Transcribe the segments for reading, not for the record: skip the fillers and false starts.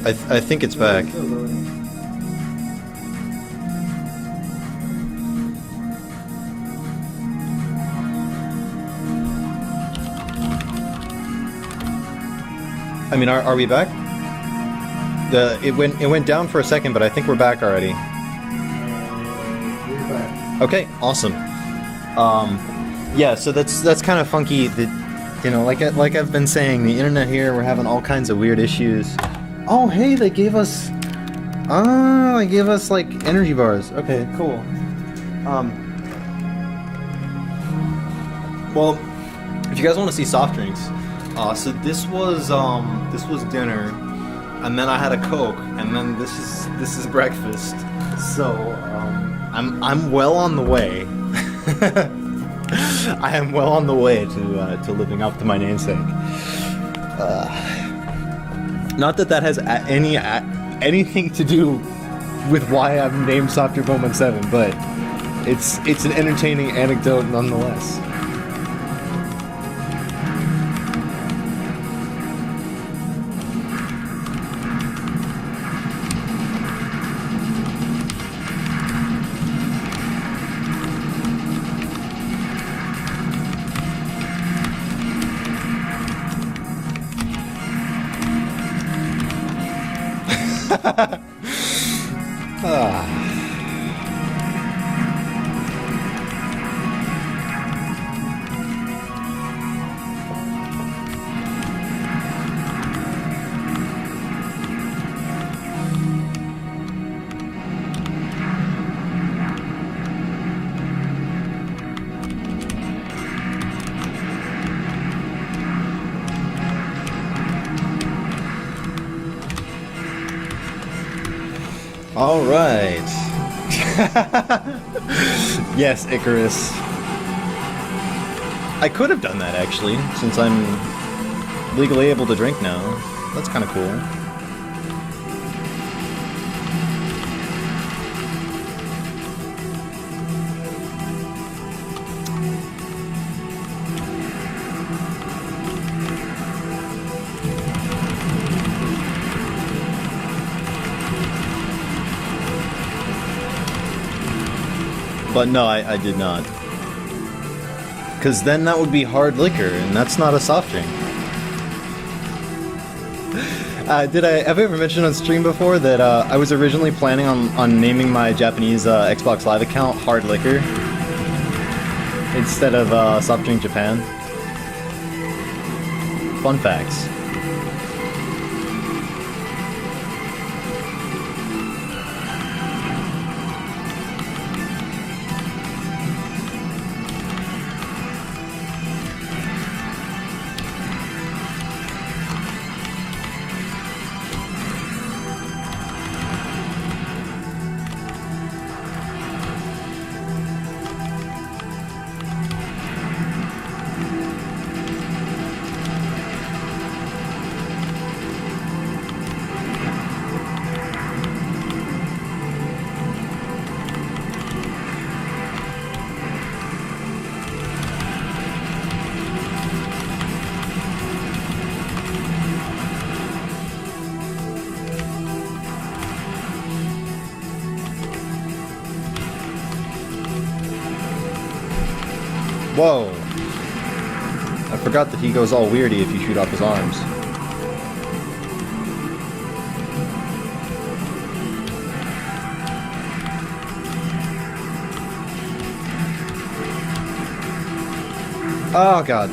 I think it's back. I mean, are we back? It went down for a second, but I think we're back already. We're back. Okay, awesome. Yeah, so that's kind of funky. That, you know, like I've been saying, the internet here, we're having all kinds of weird issues. Oh, hey, they gave us like energy bars. Okay, cool. Well, if you guys want to see soft drinks, so this was dinner, and then I had a Coke, and then this is breakfast. So I'm well on the way. I am well on the way to living up to my namesake. Not that has anything to do with why I'm named Softer Bowman 7, but it's an entertaining anecdote nonetheless. All right. Yes, Icarus. I could have done that actually, since I'm legally able to drink now. That's kind of cool. But no, I did not. Because then that would be hard liquor, and that's not a soft drink. Did I ever mention on stream before that I was originally planning on naming my Japanese Xbox Live account Hard Liquor instead of Soft Drink Japan? Fun facts. Whoa. I forgot that he goes all weirdy if you shoot off his arms. Oh god.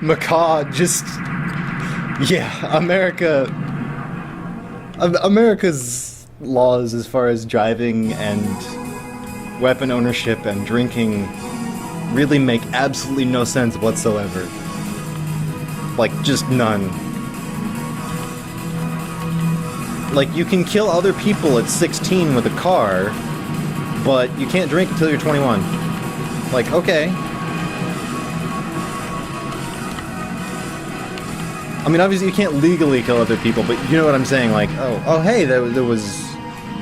Macaw just, yeah, America's laws as far as driving and weapon ownership and drinking really make absolutely no sense whatsoever. Like, just none. Like, you can kill other people at 16 with a car, but you can't drink until you're 21. Like, okay. I mean, obviously you can't legally kill other people, but you know what I'm saying? Like, oh, hey, there was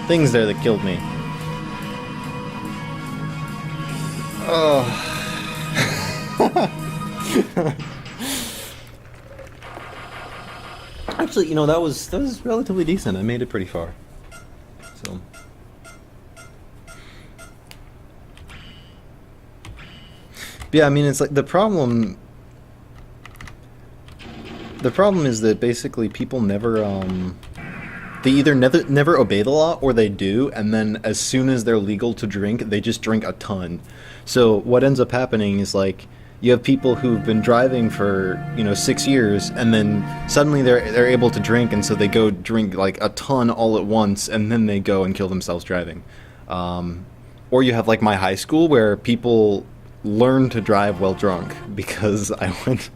things there that killed me. Oh. Actually, you know, that was relatively decent. I made it pretty far. So. But yeah, I mean, it's like the problem is that basically people never they either never obey the law, or they do, and then as soon as they're legal to drink, they just drink a ton. So what ends up happening is, like, you have people who've been driving for, 6 years, and then suddenly they're able to drink, and so they go drink like a ton all at once, and then they go and kill themselves driving. Or you have like my high school, where people learn to drive while drunk, because I went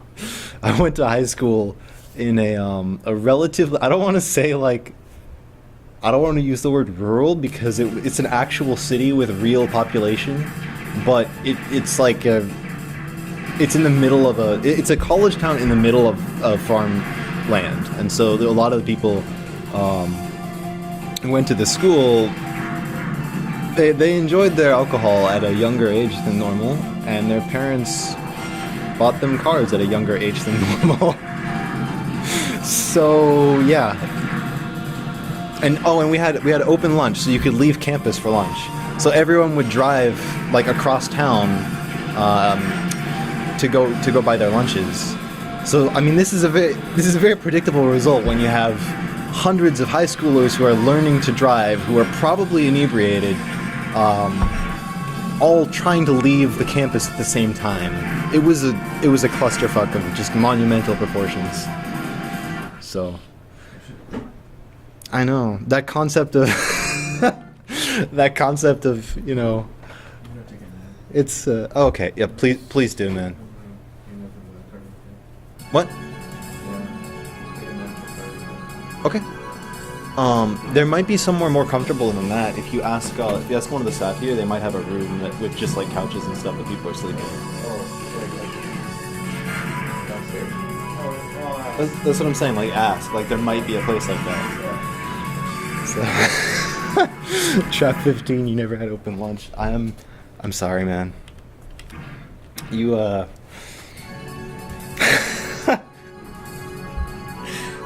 to high school in a relative, I don't want to say, like, I don't want to use the word rural, because it's an actual city with real population, but it's like it's in the middle of it's a college town in the middle of farmland, and so a lot of the people who went to the school, they enjoyed their alcohol at a younger age than normal, and their parents bought them cars at a younger age than normal. So yeah, and we had open lunch, so you could leave campus for lunch. So everyone would drive like across town to go buy their lunches. So I mean, this is a very predictable result when you have hundreds of high schoolers who are learning to drive, who are probably inebriated, all trying to leave the campus at the same time. It was a clusterfuck of just monumental proportions. So I know that concept of it's okay. Yeah, please do, man. What? Okay. There might be somewhere more comfortable than that. If you ask one of the staff here, they might have a room with just like couches and stuff that people are sleeping in. That's what I'm saying. Like, ask. Like, there might be a place like that. So, Trap 15, you never had open lunch. I'm sorry, man. You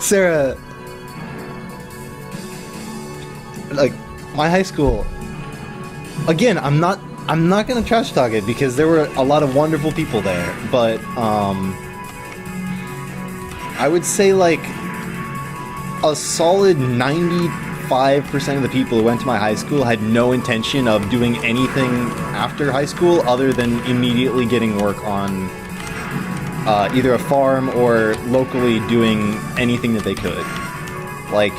Sarah, like, my high school, again, I'm not gonna trash talk it, because there were a lot of wonderful people there, but I would say like a solid 95% of the people who went to my high school had no intention of doing anything after high school other than immediately getting work on either a farm or locally doing anything that they could. Like,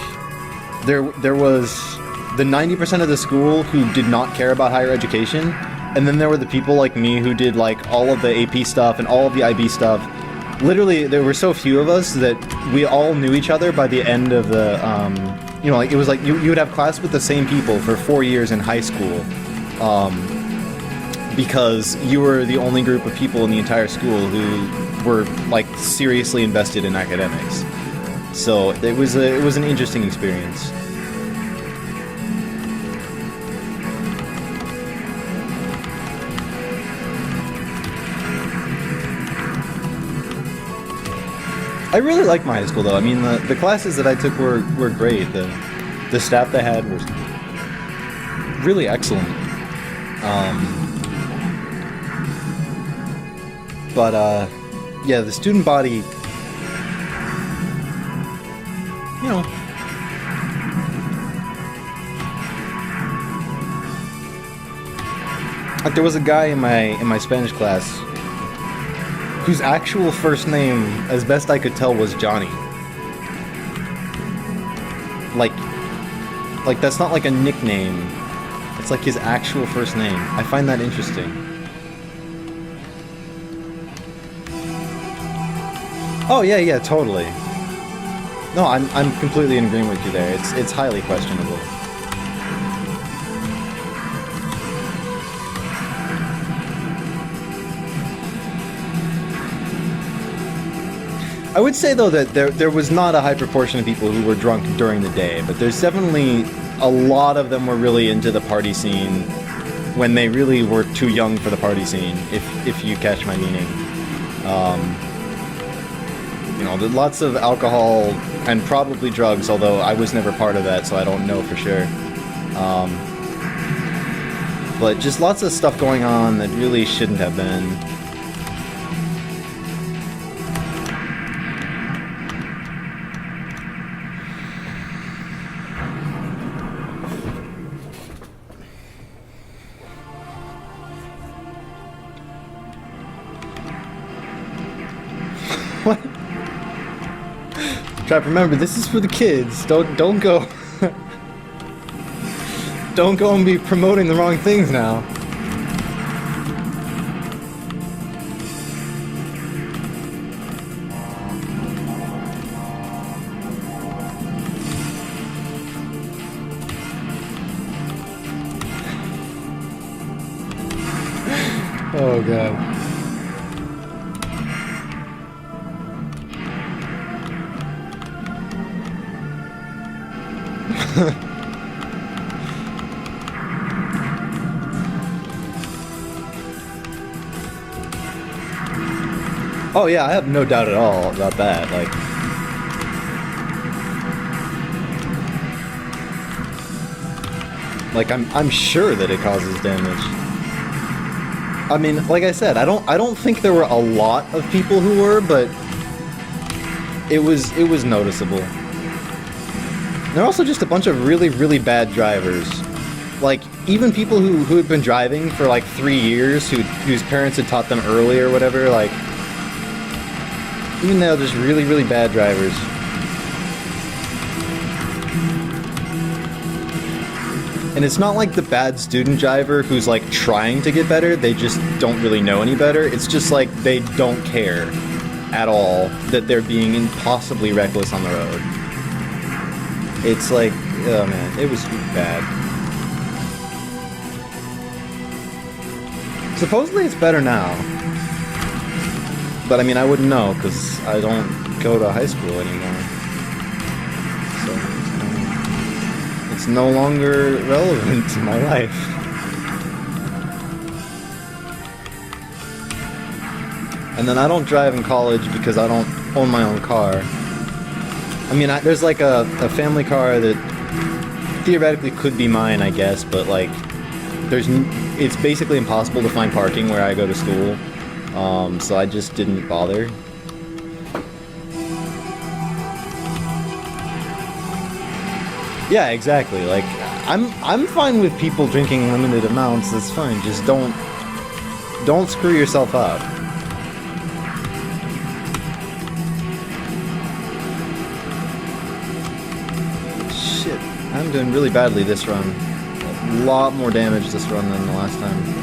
there was the 90% of the school who did not care about higher education, and then there were the people like me who did like all of the AP stuff and all of the IB stuff. Literally, there were so few of us that we all knew each other by the end of the, like, it was like you would have class with the same people for 4 years in high school, because you were the only group of people in the entire school who were like seriously invested in academics. So it was an interesting experience. I really liked my high school, though. I mean, the classes that I took were great. The staff they had was really excellent. Yeah, the student body, like, there was a guy in my Spanish class whose actual first name, as best I could tell, was Johnny. Like that's not like a nickname. It's like his actual first name. I find that interesting. Oh yeah, totally. No, I'm completely in agreement with you there. It's highly questionable. I would say though that there was not a high proportion of people who were drunk during the day, but there's definitely a lot of them were really into the party scene when they really were too young for the party scene, if you catch my meaning. You know, there's lots of alcohol and probably drugs, although I was never part of that, so I don't know for sure. But just lots of stuff going on that really shouldn't have been. What? Trap, remember, this is for the kids. Don't go. Don't go and be promoting the wrong things now. Oh god. Oh yeah, I have no doubt at all about that. Like I'm sure that it causes damage. I mean, like I said, I don't think there were a lot of people who were, but it was noticeable. There are also just a bunch of really bad drivers. Like, even people who had been driving for like 3 years, whose parents had taught them early or whatever, like, even though just really bad drivers. And it's not like the bad student driver who's like trying to get better, they just don't really know any better. It's just like they don't care at all that they're being impossibly reckless on the road. It's like, oh man, it was bad. Supposedly it's better now. But I mean, I wouldn't know, because I don't go to high school anymore. So, it's no longer relevant to my life. And then I don't drive in college because I don't own my own car. I mean, there's like a family car that theoretically could be mine, I guess, but like, it's basically impossible to find parking where I go to school. So I just didn't bother. Yeah, exactly. Like, I'm fine with people drinking limited amounts. That's fine. Just don't screw yourself up. Shit, I'm doing really badly this run. A lot more damage this run than the last time.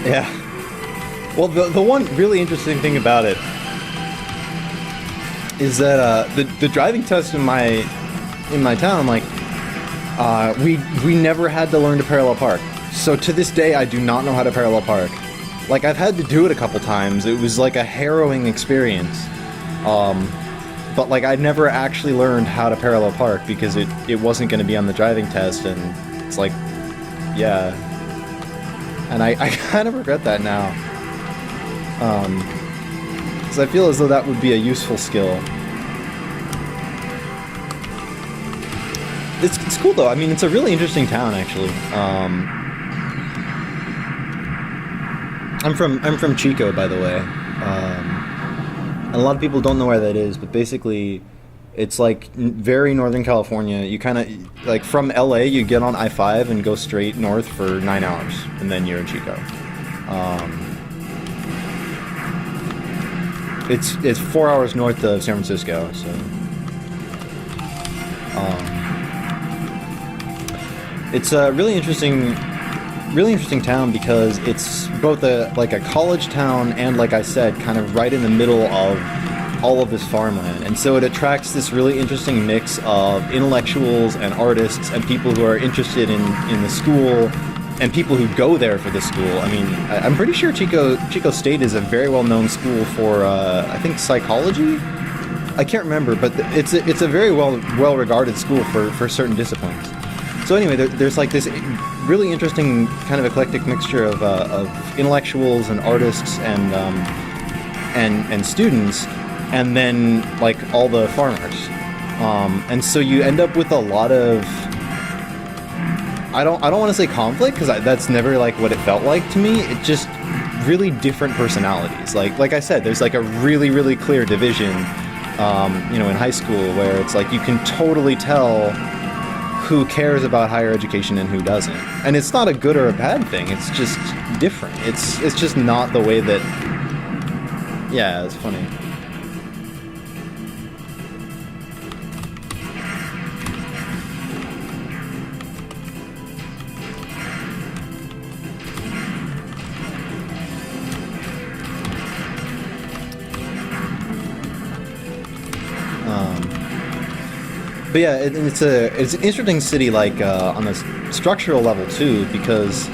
Yeah. Well, the one really interesting thing about it is that the driving test in my town, like, we never had to learn to parallel park. So to this day, I do not know how to parallel park. Like, I've had to do it a couple times. It was like a harrowing experience. But like, I never actually learned how to parallel park because it wasn't going to be on the driving test, and it's like, yeah. And I kind of regret that now. Because I feel as though that would be a useful skill. It's cool though. I mean, it's a really interesting town actually. I'm from Chico, by the way. And a lot of people don't know where that is, but basically, it's like very northern California. You kind of like from LA, you get on I-5 and go straight north for 9 hours, and then you're in Chico. It's 4 hours north of San Francisco, so. It's a really interesting town because it's both a college town and, like I said, kind of right in the middle of all of this farmland, and so it attracts this really interesting mix of intellectuals and artists and people who are interested in the school and people who go there for the school. I mean, I'm pretty sure Chico State is a very well-known school for I think psychology. I can't remember, but it's a very well-regarded school for certain disciplines. So anyway, there's like this really interesting kind of eclectic mixture of intellectuals and artists and students, and then like all the farmers, and so you end up with a lot of I don't want to say conflict, because that's never like what it felt like to me. It just really different personalities. Like I said, there's like a really clear division, in high school, where it's like you can totally tell who cares about higher education and who doesn't. And it's not a good or a bad thing, it's just different. It's just not the way that... Yeah, it's funny. But yeah, it's an interesting city, like on a structural level too, because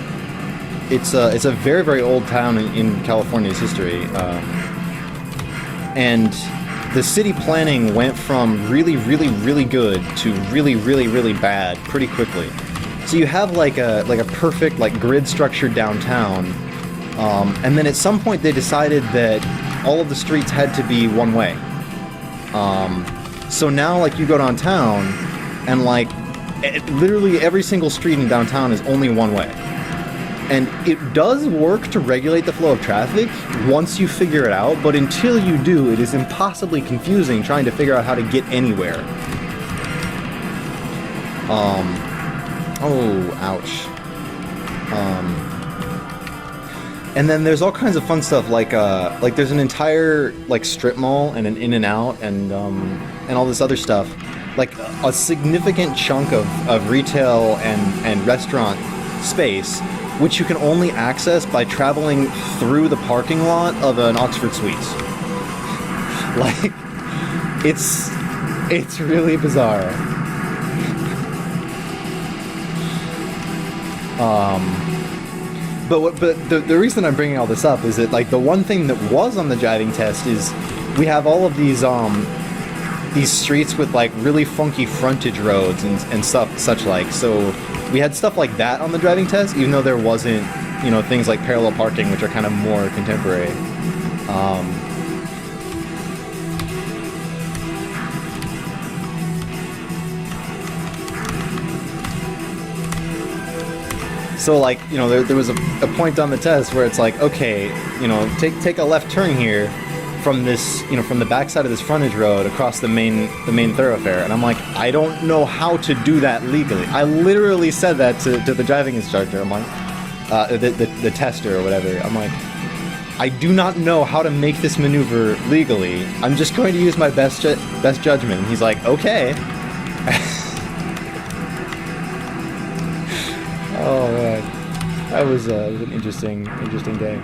it's a very old town in California's history, and the city planning went from really good to really bad pretty quickly. So you have like a perfect like grid structure downtown, and then at some point they decided that all of the streets had to be one way. So now, like, you go downtown, and, like, literally every single street in downtown is only one way. And it does work to regulate the flow of traffic once you figure it out, but until you do, it is impossibly confusing trying to figure out how to get anywhere. Oh, ouch. And then there's all kinds of fun stuff, like there's an entire like strip mall and an In-N-Out and all this other stuff, like a significant chunk of retail and restaurant space, which you can only access by traveling through the parking lot of an Oxford Suites. Like, it's really bizarre. But the reason I'm bringing all this up is that, like, the one thing that was on the driving test is we have all of these streets with like really funky frontage roads and stuff such like. So we had stuff like that on the driving test, even though there wasn't, things like parallel parking, which are kind of more contemporary. So, like, there was a point on the test where it's like, okay, take a left turn here from this, from the backside of this frontage road across the main thoroughfare. And I'm like, I don't know how to do that legally. I literally said that to the driving instructor. I'm like, the tester or whatever. I'm like, I do not know how to make this maneuver legally. I'm just going to use my best judgment. And he's like, okay. Oh man, that was an interesting day.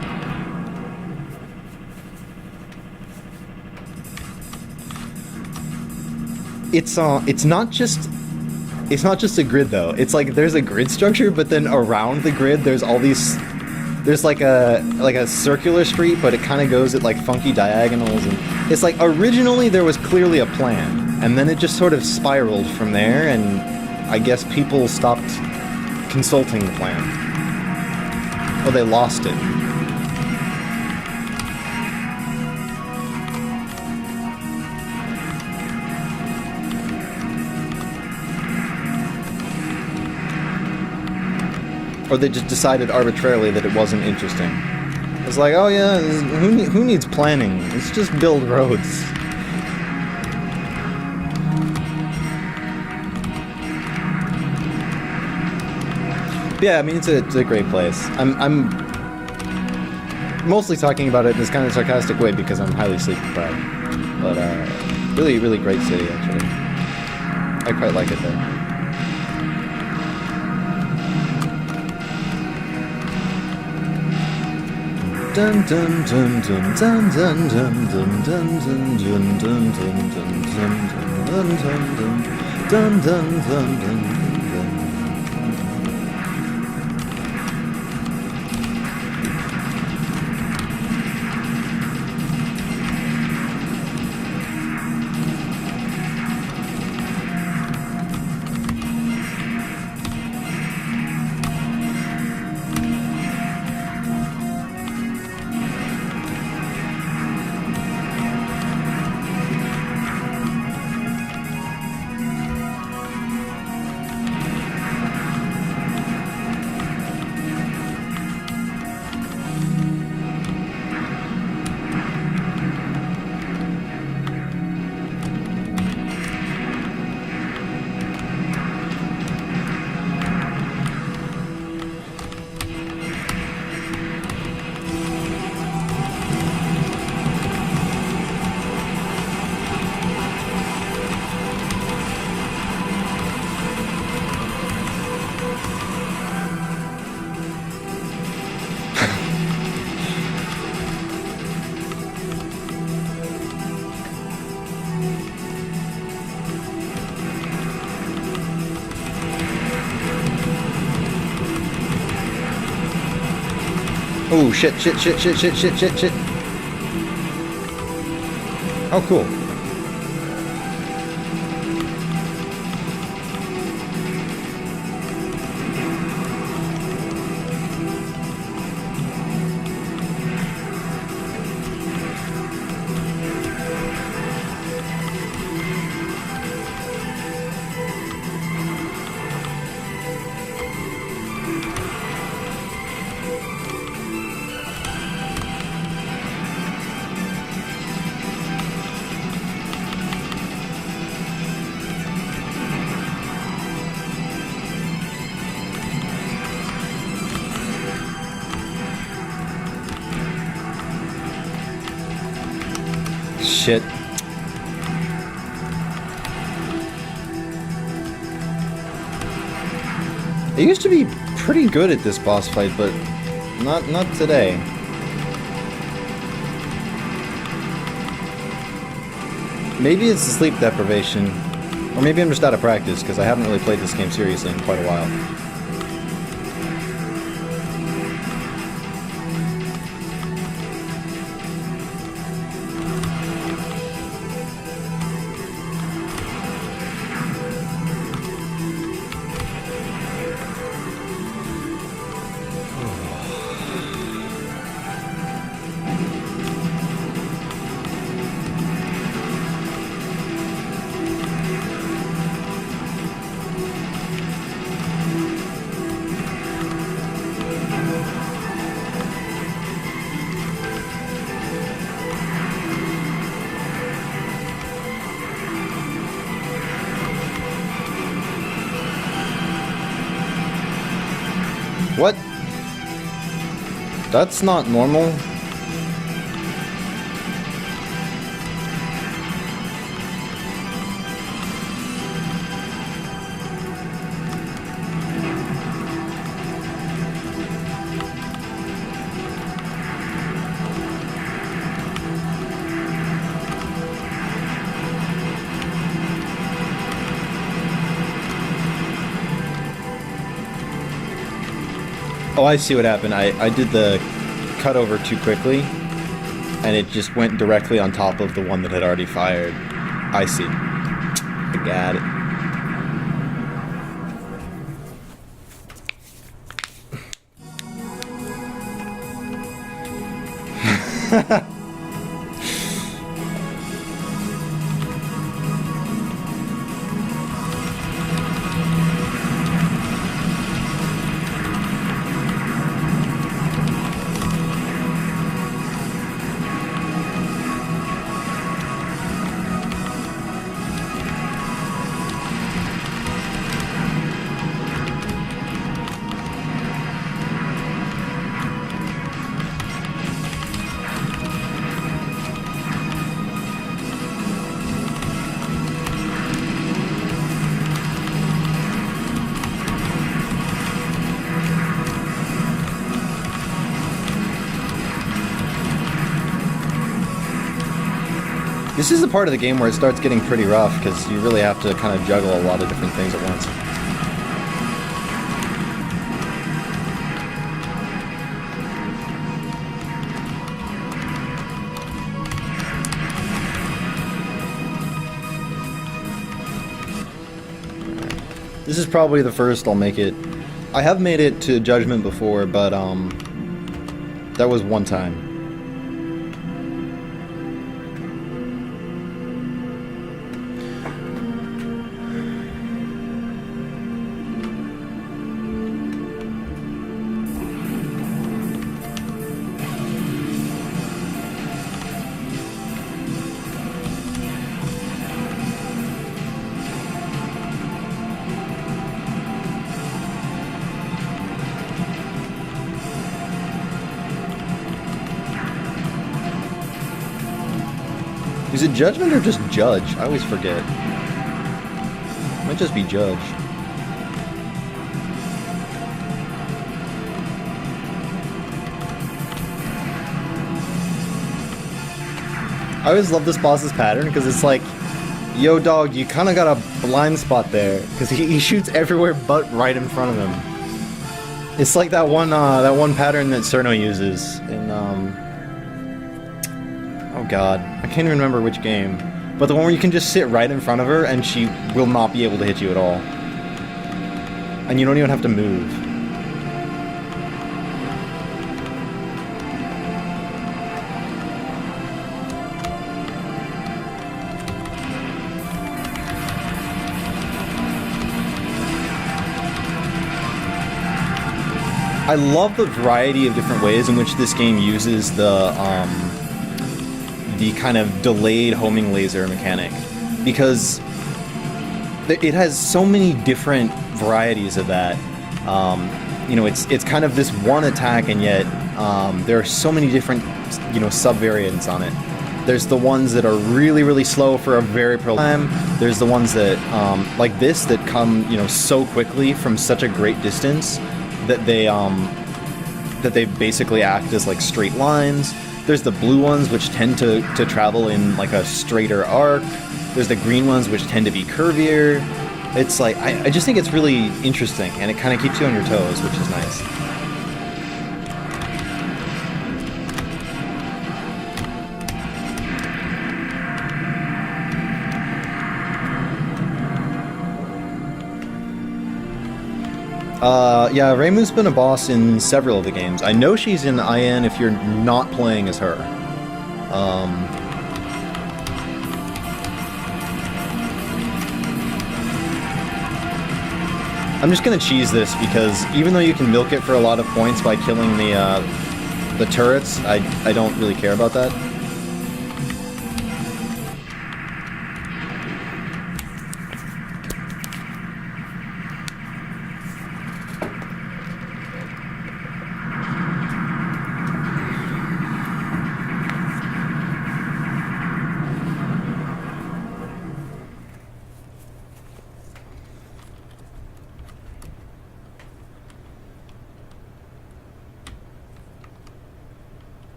It's not just a grid though. It's like there's a grid structure, but then around the grid there's like a circular street, but it kind of goes at like funky diagonals, and it's like originally there was clearly a plan, and then it just sort of spiraled from there, and I guess people stopped consulting the plan. Oh, they lost it. or they just decided arbitrarily that it wasn't interesting. It's like, oh yeah, who needs planning? Let's just build roads. Yeah, I mean, it's a great place. I'm mostly talking about it in this kind of sarcastic way because I'm highly sleep deprived. But really, really great city actually. I quite like it there. Dun dun dun dun dun dun dun dun dun dun dun dun dun dun dun. Oh shit, shit, shit, shit, shit, shit, shit, shit. Oh, cool. Shit. I used to be pretty good at this boss fight, but not today. Maybe it's the sleep deprivation, or maybe I'm just out of practice, because I haven't really played this game seriously in quite a while. What? That's not normal. Oh, I see what happened. I did the cutover too quickly, and it just went directly on top of the one that had already fired. I see. I got it. This is the part of the game where it starts getting pretty rough, because you really have to kind of juggle a lot of different things at once. This is probably the first I'll make it. I have made it to Judgment before, but that was one time. Is it Judgment or just Judge? I always forget. It might just be Judge. I always love this boss's pattern because it's like, yo dog, you kind of got a blind spot there because he shoots everywhere but right in front of him. It's like that one pattern that Cerno uses in oh god, I can't even remember which game. But the one where you can just sit right in front of her and she will not be able to hit you at all. And you don't even have to move. I love the variety of different ways in which this game uses the kind of delayed homing laser mechanic, because it has so many different varieties of that. You know, it's kind of this one attack, and yet there are so many different, you know, sub-variants on it. There's the ones that are really, really slow for a very prolonged time. There's the ones that, like this, that come, you know, so quickly from such a great distance that they basically act as like straight lines. There's the blue ones, which tend to travel in like a straighter arc. There's the green ones, which tend to be curvier. It's like, I just think it's really interesting, and it kind of keeps you on your toes, which is nice. Yeah, Reimu's been a boss in several of the games. I know she's in IN if you're not playing as her. I'm just gonna cheese this because even though you can milk it for a lot of points by killing the turrets, I don't really care about that.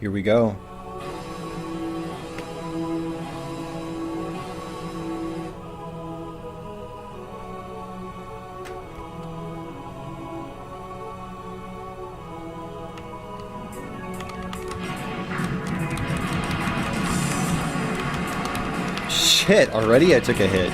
Here we go. Shit, already I took a hit.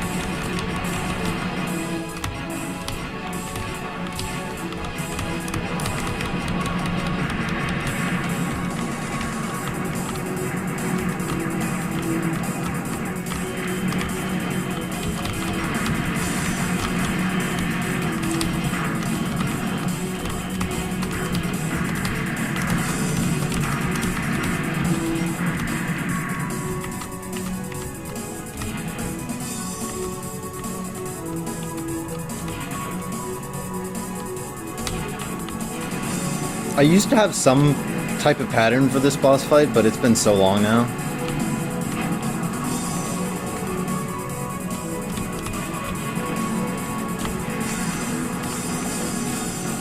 I used to have some type of pattern for this boss fight, but it's been so long now.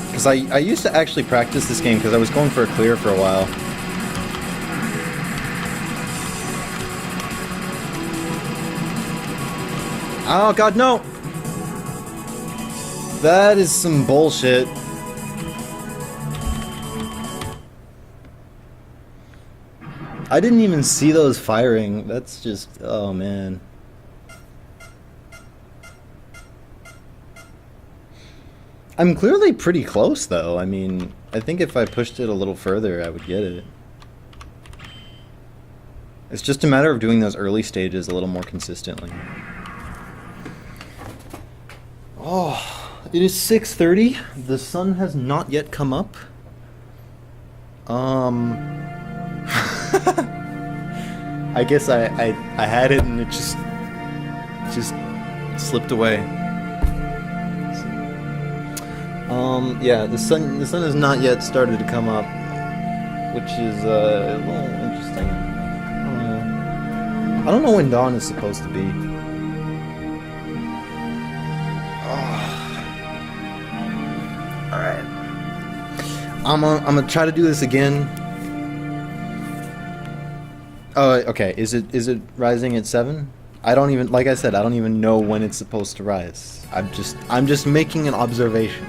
Because I used to actually practice this game because I was going for a clear for a while. Oh god, no! That is some bullshit. I didn't even see those firing. That's just... oh man. I'm clearly pretty close though. I mean, I think if I pushed it a little further, I would get it. It's just a matter of doing those early stages a little more consistently. Oh, it is 6:30. The sun has not yet come up. I guess I had it and it just slipped away. Yeah, the sun has not yet started to come up, which is a little interesting. I don't know when dawn is supposed to be. Alright. I'm gonna try to do this again. Oh, okay. Is it rising at 7? I don't even, like I said, I don't even know when it's supposed to rise. I'm just making an observation.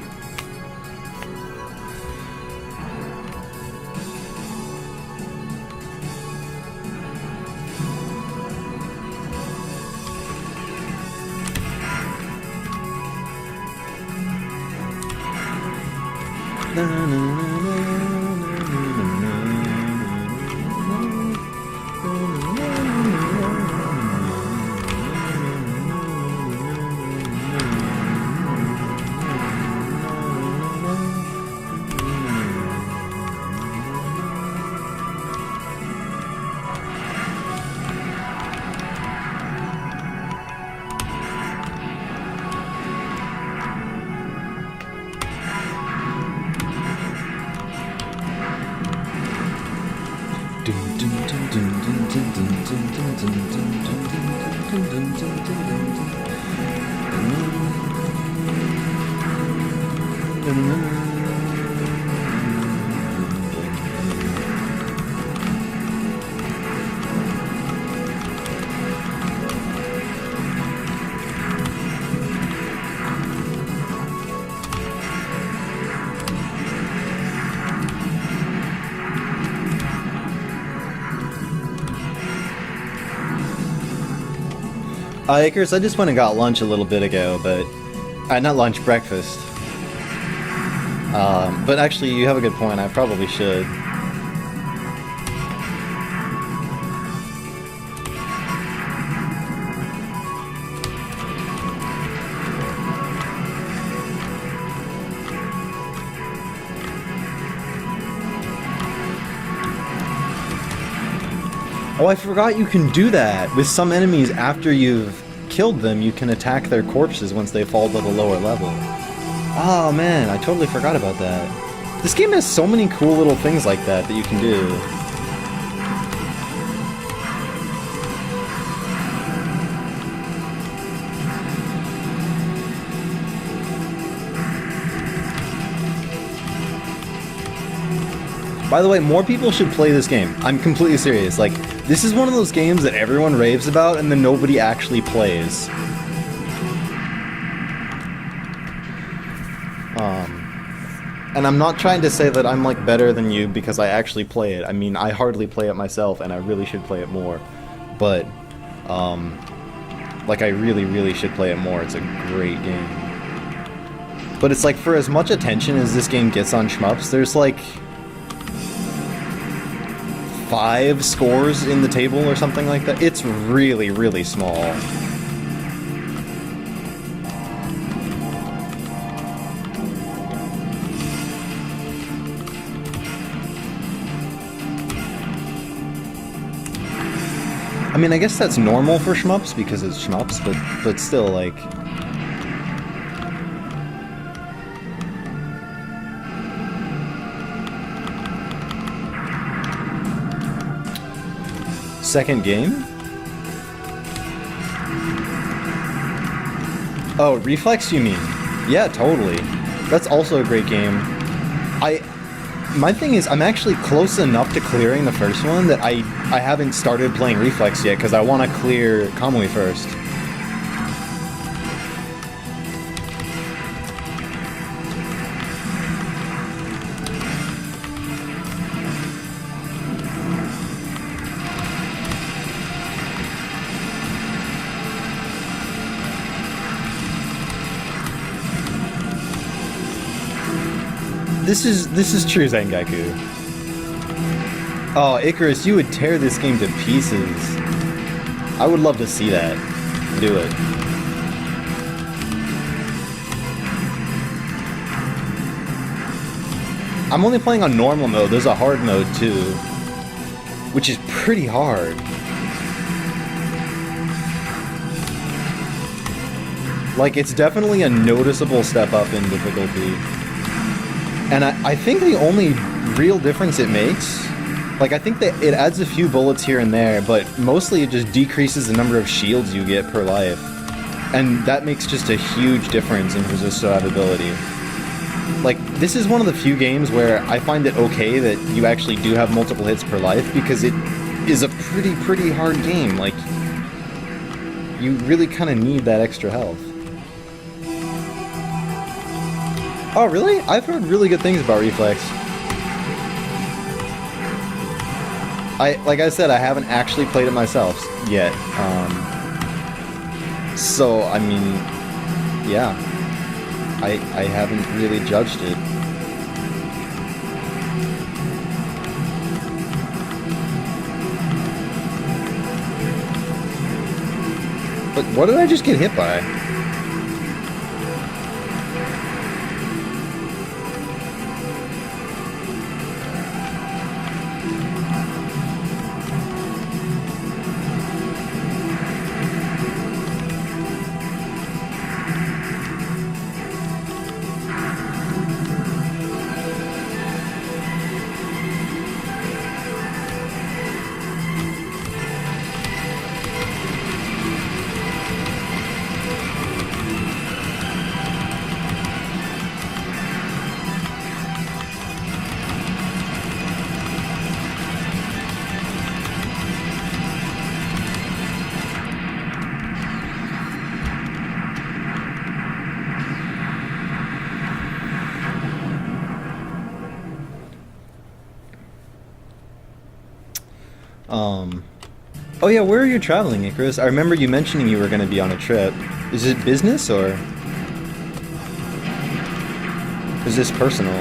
Icarus, I just went and got lunch a little bit ago, but... not lunch, breakfast. But actually, you have a good point, I probably should. Oh, I forgot you can do that! With some enemies, after you've killed them, you can attack their corpses once they fall to the lower level. Oh man, I totally forgot about that. This game has so many cool little things like that you can do. By the way, more people should play this game. I'm completely serious. Like, this is one of those games that everyone raves about and then nobody actually plays. And I'm not trying to say that I'm, like, better than you because I actually play it. I mean, I hardly play it myself and I really should play it more. But, like, I really, really should play it more. It's a great game. But it's like, for as much attention as this game gets on shmups, there's, like... 5 scores in the table or something like that. It's really, really small. I mean, I guess that's normal for shmups because it's shmups, but still, like... Second game? Oh, Reflex you mean? Yeah, totally. That's also a great game. My thing is, I'm actually close enough to clearing the first one that I haven't started playing Reflex yet, because I want to clear Kamui first. this is true, Zangaku. Oh, Icarus, you would tear this game to pieces. I would love to see that. Do it. I'm only playing on normal mode. There's a hard mode too, which is pretty hard. Like, it's definitely a noticeable step up in difficulty. And I think the only real difference it makes, like, I think that it adds a few bullets here and there, but mostly it just decreases the number of shields you get per life. And that makes just a huge difference in terms of survivability. Like, this is one of the few games where I find it okay that you actually do have multiple hits per life, because it is a pretty hard game. Like, you really kind of need that extra health. Oh, really? I've heard really good things about Reflex. Like I said, I haven't actually played it myself yet. So, I mean, yeah. I haven't really judged it. But what did I just get hit by? Oh yeah, where are you traveling, Icarus? I remember you mentioning you were going to be on a trip. Is it business, or is this personal?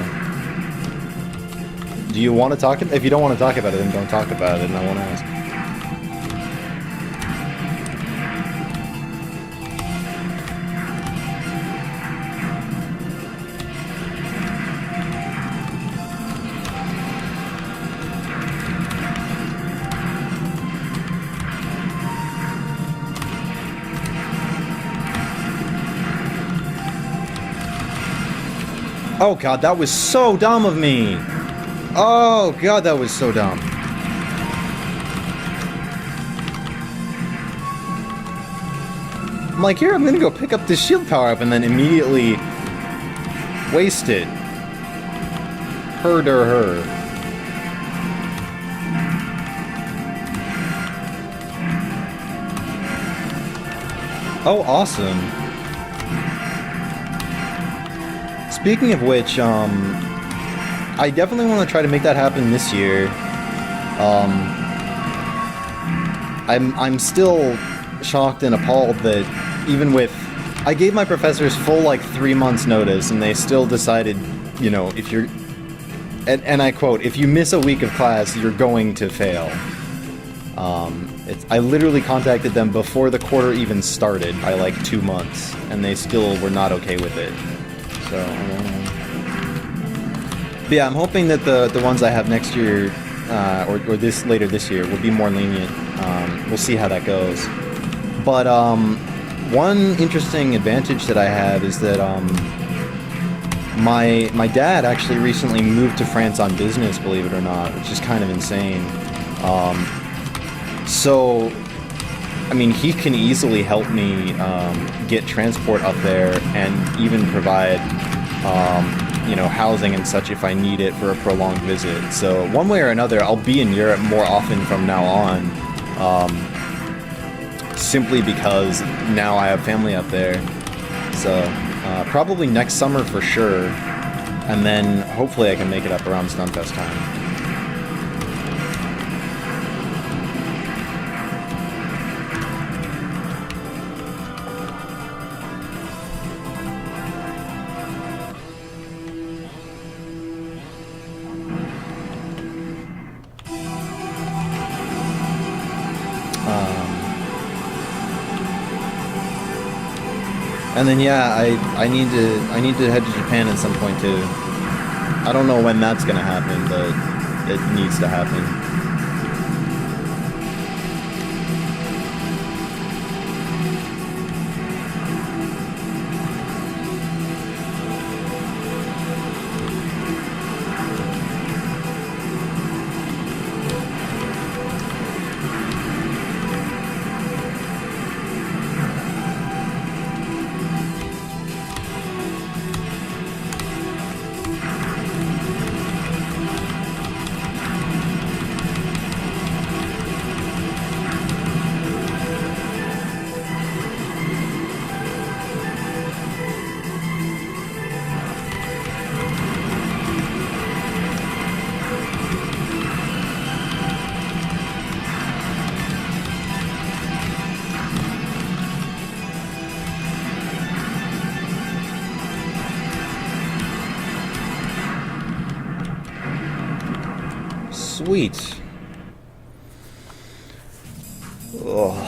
Do you want to talk? If you don't want to talk about it, then don't talk about it, and I won't ask. Oh god, that was so dumb of me! Oh god, that was so dumb. I'm like, here, I'm gonna go pick up this shield power-up and then immediately waste it. Her. Oh, awesome. Speaking of which, I definitely want to try to make that happen this year. I'm still shocked and appalled that even with... I gave my professors full, like, 3 months notice, and they still decided, you know, if you're... And I quote, if you miss a week of class, you're going to fail. I literally contacted them before the quarter even started by, like, 2 months, and they still were not okay with it. So, but yeah, I'm hoping that the ones I have next year, or later this year, will be more lenient. We'll see how that goes. But one interesting advantage that I have is that my dad actually recently moved to France on business, believe it or not, which is kind of insane. So, I mean, he can easily help me get transport up there and even provide, you know, housing and such if I need it for a prolonged visit. So one way or another, I'll be in Europe more often from now on, simply because now I have family up there. So probably next summer for sure, and then hopefully I can make it up around Stunfest time. And then yeah, I need to head to Japan at some point too. I don't know when that's gonna happen, but it needs to happen. Sweet. Oh.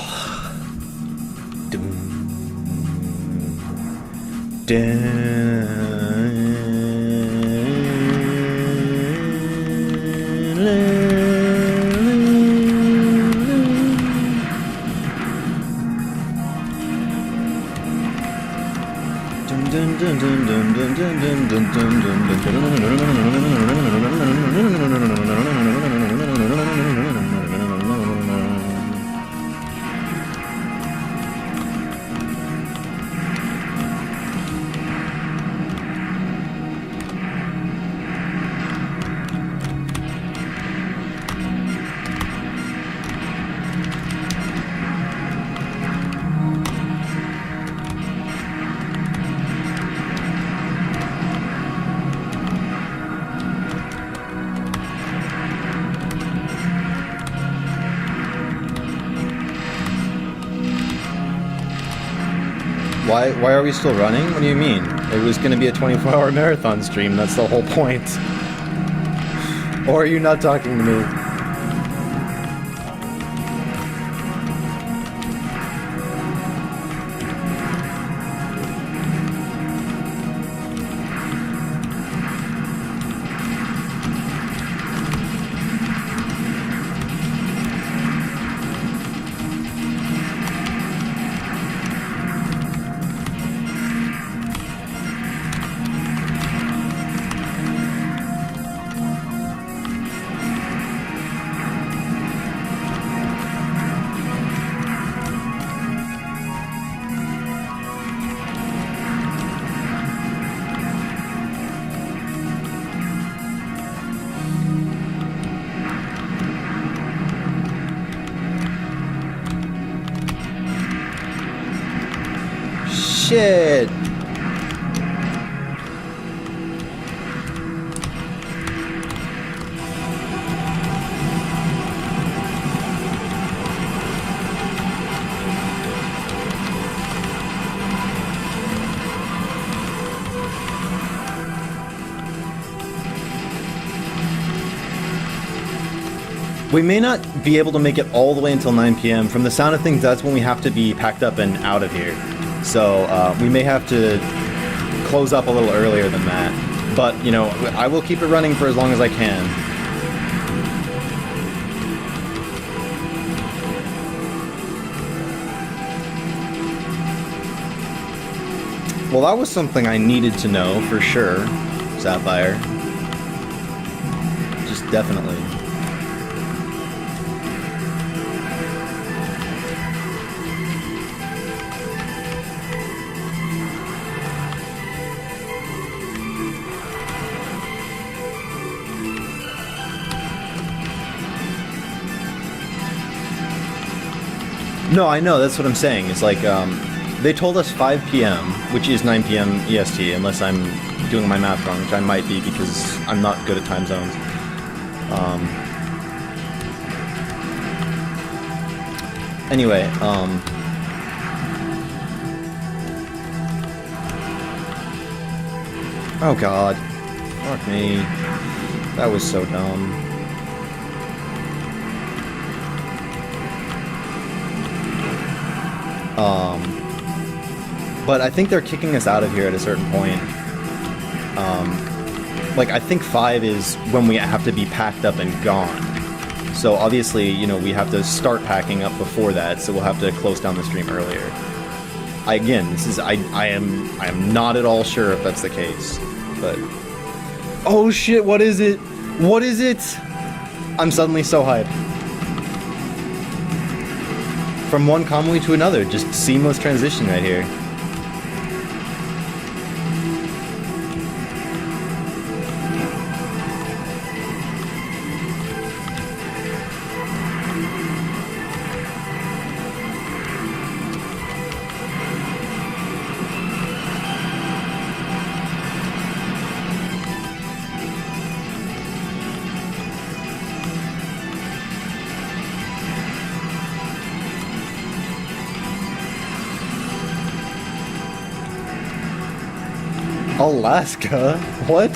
Why are we still running? What do you mean? It was going to be a 24-hour marathon stream. That's the whole point. Or are you not talking to me? Shit! We may not be able to make it all the way until 9 p.m. From the sound of things, that's when we have to be packed up and out of here. So we may have to close up a little earlier than that. But, you know, I will keep it running for as long as I can. Well, that was something I needed to know for sure, Sapphire. Just definitely. No, I know, that's what I'm saying. It's like, they told us 5 p.m., which is 9 p.m. EST, unless I'm doing my math wrong, which I might be because I'm not good at time zones. Anyway, oh god. Fuck me. That was so dumb. but I think they're kicking us out of here at a certain point. Like, I think 5 is when we have to be packed up and gone. So obviously, you know, we have to start packing up before that, so we'll have to close down the stream earlier. Again, this is I am not at all sure if that's the case, but oh shit, what is it? What is it? I'm suddenly so hyped. From one Kamui to another, just seamless transition right here. Alaska? What?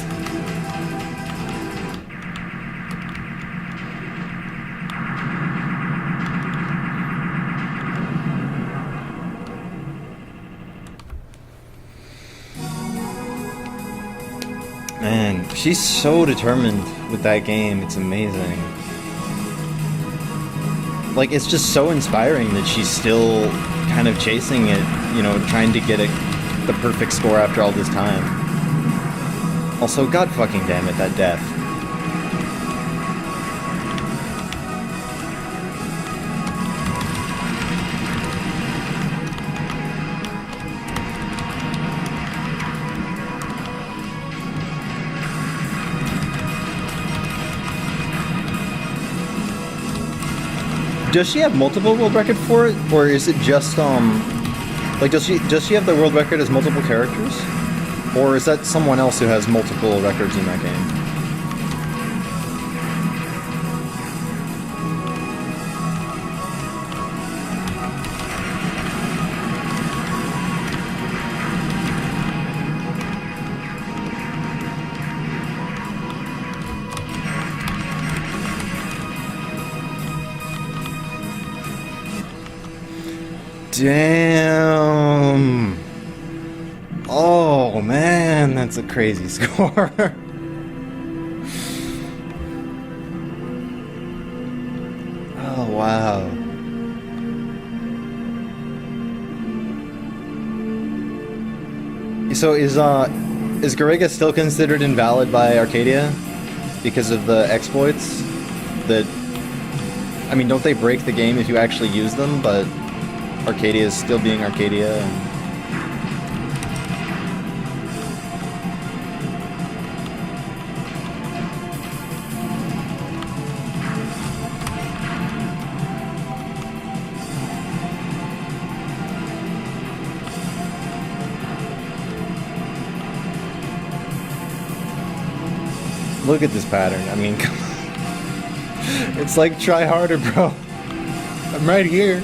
Man, she's so determined with that game, it's amazing. Like, it's just so inspiring that she's still kind of chasing it, you know, trying to get the perfect score after all this time. Also, god fucking damn it, that death. Does she have multiple world record for it, or is it just like does she have the world record as multiple characters, or is that someone else who has multiple records in that game? Damn. Oh man, that's a crazy score. Oh wow. So is Garega still considered invalid by Arcadia because of the exploits? That, I mean, don't they break the game if you actually use them? But Arcadia is still being Arcadia. Look at this pattern. I mean, come on. It's like, try harder, bro. I'm right here.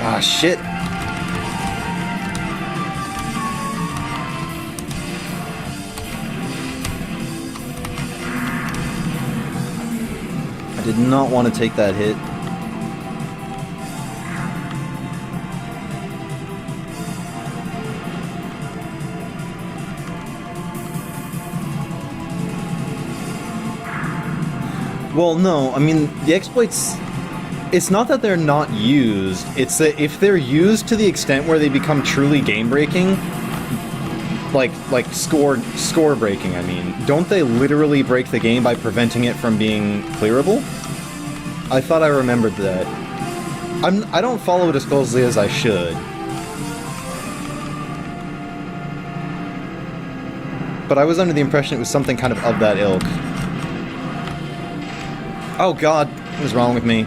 Ah, shit. I did not want to take that hit. Well, no, I mean, the exploits... It's not that they're not used, it's that if they're used to the extent where they become truly game-breaking, like score-breaking, I mean, don't they literally break the game by preventing it from being clearable? I thought I remembered that. I don't follow it as closely as I should. But I was under the impression it was something kind of that ilk. Oh god, what is wrong with me?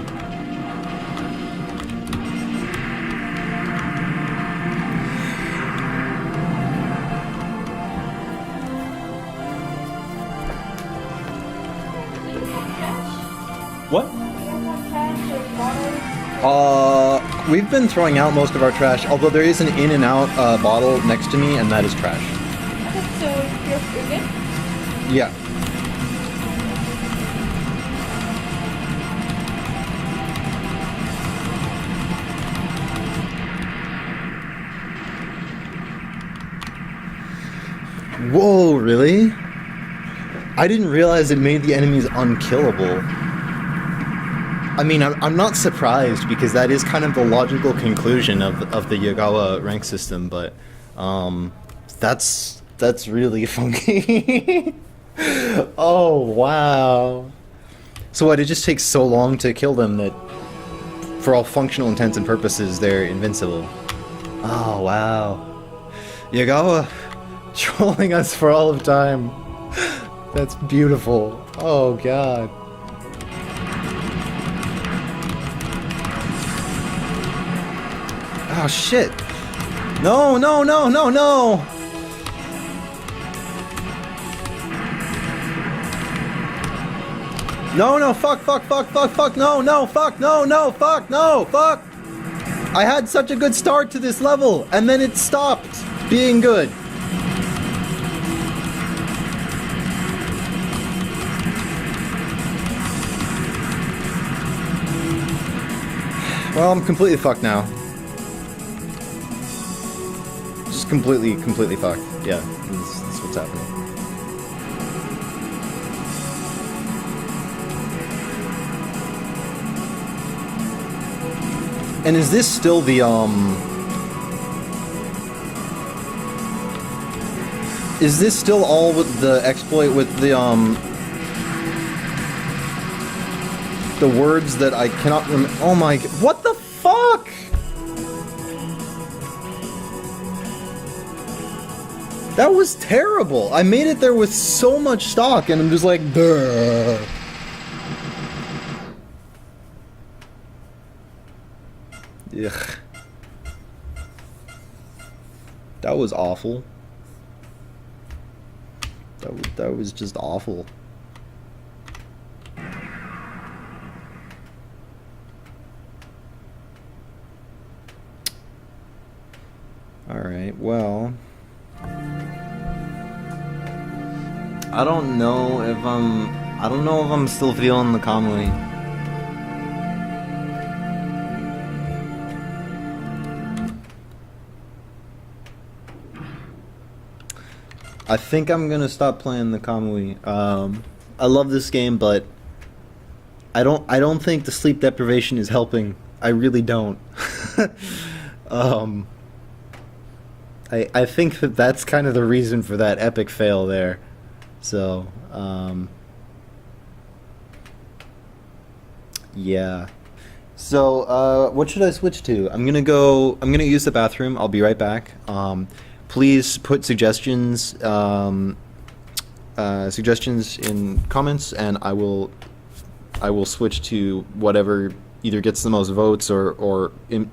We've been throwing out most of our trash, although there is an in and out bottle next to me, and that is trash. Okay, so you're good? Yeah. Whoa, really? I didn't realize it made the enemies unkillable. I mean, I'm not surprised because that is kind of the logical conclusion of the Yagawa rank system, but that's really funky. Oh, wow. So what, it just takes so long to kill them that for all functional intents and purposes they're invincible. Oh, wow. Yagawa trolling us for all of time. That's beautiful. Oh, God. Oh, shit. No, no, no, no, no! No, no, fuck, fuck, fuck, fuck, fuck, no, no, fuck, no, no, fuck, no, fuck! I had such a good start to this level, and then it stopped being good. Well, I'm completely fucked now. Just completely fucked. Yeah, that's what's happening. And is this still the, is this still all with the exploit with the words that I cannot remember? Oh my, what the fuck? That was terrible. I made it there with so much stock and I'm just like, duh. Ugh. That was awful. That was just awful. Alright, well, I don't know if I'm still feeling the Kamui. I think I'm gonna stop playing the Kamui. I love this game, but I don't think the sleep deprivation is helping. I really don't. I think that's kind of the reason for that epic fail there. So, yeah. So, what should I switch to? I'm gonna use the bathroom. I'll be right back. Please put suggestions in comments, and I will switch to whatever either gets the most votes or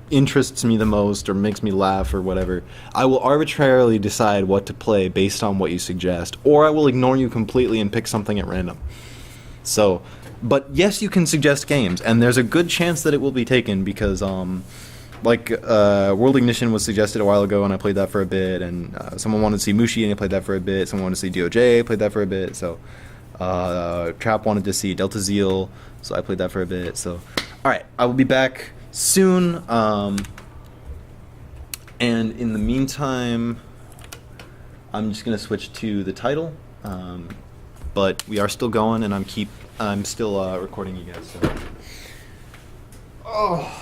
interests me the most or makes me laugh or whatever. I will arbitrarily decide what to play based on what you suggest, or I will ignore you completely and pick something at random. So, but yes, you can suggest games, and there's a good chance that it will be taken because World Ignition was suggested a while ago, and I played that for a bit, and someone wanted to see Mushi, and I played that for a bit. Someone wanted to see DOJ, played that for a bit. So Trap wanted to see Delta Zeal, so I played that for a bit. So, all right, I will be back soon. And in the meantime, I'm just gonna switch to the title. But we are still going, and I'm still recording you guys. So. Oh.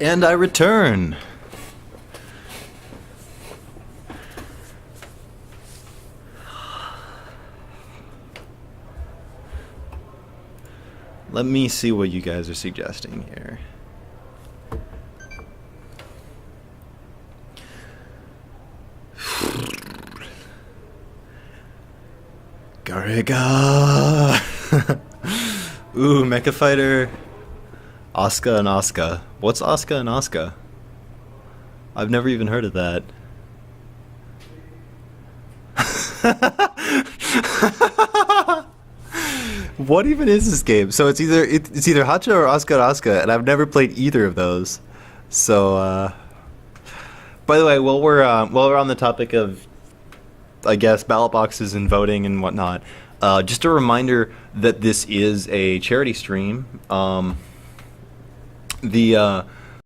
And I return. Let me see what you guys are suggesting here. Gariga! Ooh, Mecha Fighter. Asuka and Asuka. What's Asuka and Asuka? I've never even heard of that. What even is this game? So it's either Hacha or Asuka and Asuka, and I've never played either of those. So, by the way, while we're on the topic of, I guess, ballot boxes and voting and whatnot, just a reminder that this is a charity stream. The